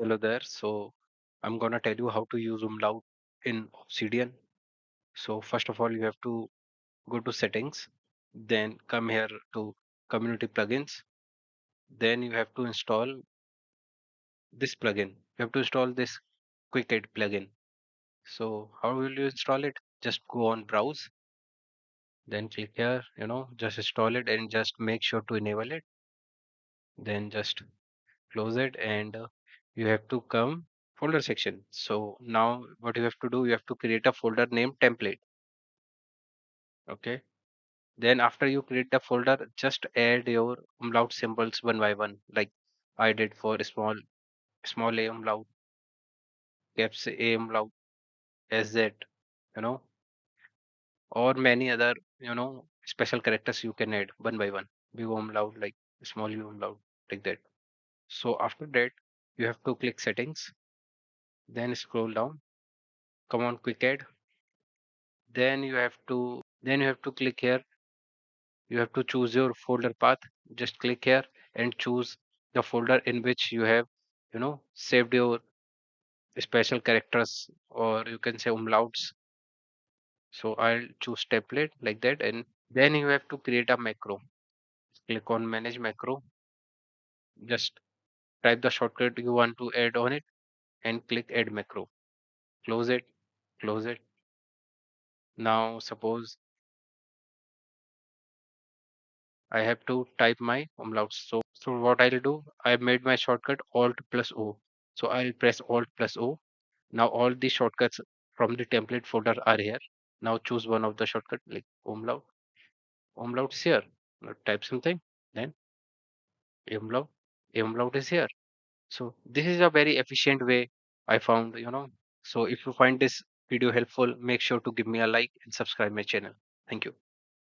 Hello there. So I'm gonna tell you how to use Umlaut in Obsidian. So first of all, you have to go to settings, then come here to community plugins. Then you have to install this plugin. You have to install this quick aid plugin. So how will you install it? Just go on browse, then click here, just install it and just make sure to enable it. Then just close it and you have to come folder section. So now what you have to do, you have to create a folder named template. Okay. Then after you create the folder, just add your umlaut symbols one by one, like I did for small a umlaut, caps a umlaut, sz, you know, or many other, special characters you can add one by one. Big umlaut, like small u umlaut, like that. So after that, you have to click settings, then scroll down, come on quick add, then you have to click here. You have to choose your folder path. Just click here and choose the folder in which you have, saved your special characters, or you can say umlauts. So I'll choose template like that, and then you have to create a macro. Click on manage macro. Just type the shortcut you want to add on it and click add macro. Close it, close it. Now suppose I have to type my umlauts. So what I'll do, I made my shortcut Alt plus O. So I'll press Alt plus O. Now all the shortcuts from the template folder are here. Now choose one of the shortcut like umlaut. Umlaut is here. Now type something. Then umlaut. Umlaut is here. So this is a very efficient way I found. So if you find this video helpful, make sure to give me a like and subscribe my channel. Thank you.